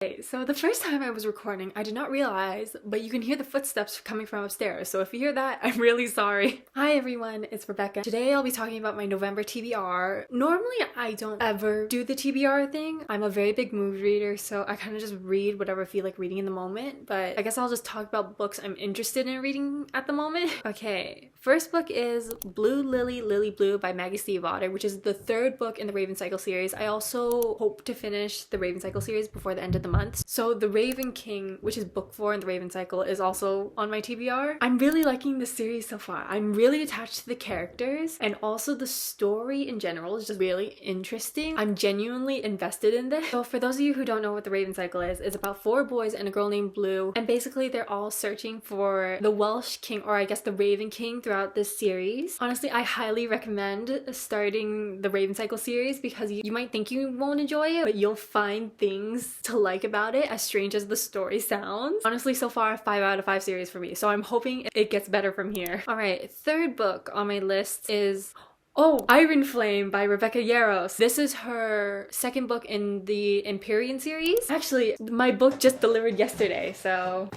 Okay, so the first time I was recording, I did not realize, but you can hear the footsteps coming from upstairs. So if you hear that, I'm really sorry. Hi everyone, it's Rebecca. Today I'll be talking about my November TBR. Normally I don't ever do the TBR thing. I'm a very big mood reader, so I kind of just read whatever I feel like reading in the moment. But I guess I'll just talk about books I'm interested in reading at the moment. Okay, first book is Blue Lily, Lily Blue by Maggie Stiefvater, which is the third book in the Raven Cycle series. I also hope to finish the Raven Cycle series before the end of the month. So The Raven King, which is book 4 in the Raven Cycle, is also on my TBR. I'm really liking this series so far. I'm really attached to the characters, and also the story in general is just really interesting. I'm genuinely invested in this. So for those of you who don't know what the Raven Cycle is, it's about 4 boys and a girl named Blue, and basically they're all searching for the Welsh King, or I guess the Raven King, throughout this series. Honestly, I highly recommend starting the Raven Cycle series because you might think you won't enjoy it, but you'll find things to like about it, as strange as the story sounds. Honestly, so far 5 out of 5 series for me, so I'm hoping it gets better from here. Alright, third book on my list is Iron Flame by Rebecca Yarros. This is her second book in the Empyrean series. Actually, my book just delivered yesterday, so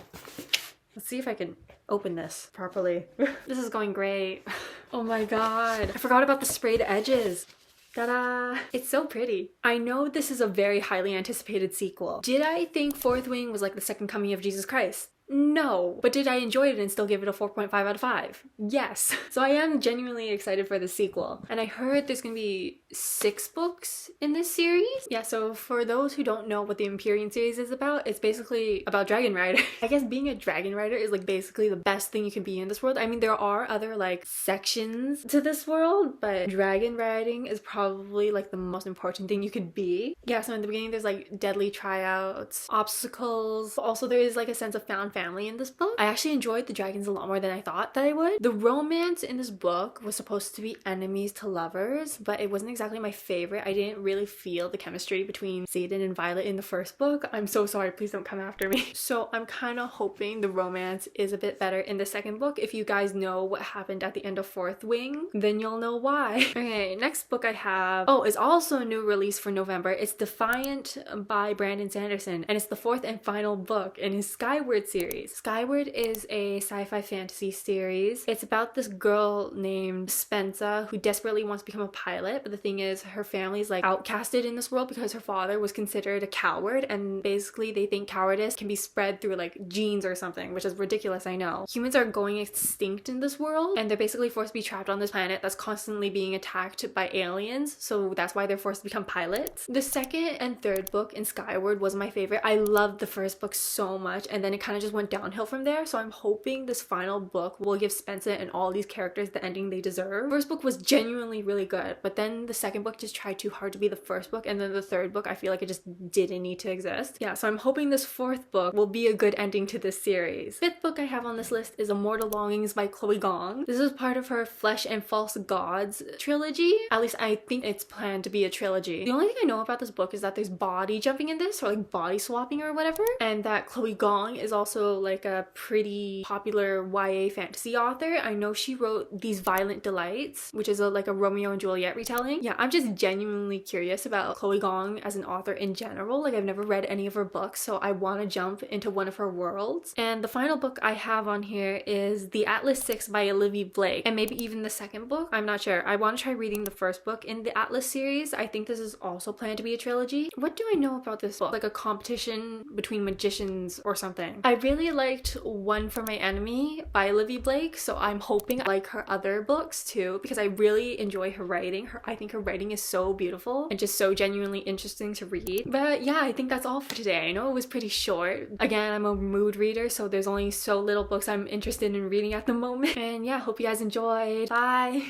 let's see if I can open this properly. This is going great. Oh my god. I forgot about the sprayed edges. Ta-da! It's so pretty. I know this is a very highly anticipated sequel. Did I think Fourth Wing was like the second coming of Jesus Christ? No. But did I enjoy it and still give it a 4.5 out of 5? Yes. So I am genuinely excited for the sequel. And I heard there's gonna be 6 books in this series. Yeah, so for those who don't know what the Empyrean series is about, it's basically about dragon riders. I guess being a dragon rider is like basically the best thing you can be in this world. I mean, there are other like sections to this world, but dragon riding is probably like the most important thing you could be. Yeah, so in the beginning there's like deadly tryouts, obstacles. Also there is like a sense of found family in this book. I actually enjoyed the dragons a lot more than I thought that I would. The romance in this book was supposed to be enemies to lovers, but it wasn't exactly my favorite. I didn't really feel the chemistry between Xaden and Violet in the first book. I'm so sorry, please don't come after me. So I'm kind of hoping the romance is a bit better in the second book. If you guys know what happened at the end of Fourth Wing, then you'll know why. Okay, next book I have, is also a new release for November. It's Defiant by Brandon Sanderson, and it's the 4th and final book in his Skyward series. Skyward is a sci-fi fantasy series. It's about this girl named Spensa who desperately wants to become a pilot, but the thing is her family's like outcasted in this world because her father was considered a coward, and basically they think cowardice can be spread through like genes or something, which is ridiculous, I know. Humans are going extinct in this world, and they're basically forced to be trapped on this planet that's constantly being attacked by aliens, so that's why they're forced to become pilots. The second and third book in Skyward was my favorite. I loved the first book so much, and then it kind of just went downhill from there, so I'm hoping this final book will give Spensa and all these characters the ending they deserve. First book was genuinely really good, but then the second book just tried too hard to be the first book, and then the third book I feel like it just didn't need to exist. Yeah, so I'm hoping this 4th book will be a good ending to this series. 5th book I have on this list is Immortal Longings by Chloe Gong. This is part of her Flesh and False Gods trilogy. At least I think it's planned to be a trilogy. The only thing I know about this book is that there's body jumping in this, or like body swapping or whatever, and that Chloe Gong is also like a pretty popular YA fantasy author. I know she wrote These Violent Delights, which is like a Romeo and Juliet retelling. Yeah, I'm just genuinely curious about Chloe Gong as an author in general. Like, I've never read any of her books, so I want to jump into one of her worlds. And the final book I have on here is The Atlas 6 by Olivia Blake, and maybe even the second book. I'm not sure. I want to try reading the first book in the Atlas series. I think this is also planned to be a trilogy. What do I know about this book? Like a competition between magicians or something. I really liked One for My Enemy by Olivia Blake, so I'm hoping I like her other books too, because I really enjoy her writing. I think her writing is so beautiful and just so genuinely interesting to read. But yeah, I think that's all for today. I know it was pretty short. Again, I'm a mood reader, so there's only so little books I'm interested in reading at the moment. And yeah, hope you guys enjoyed. Bye!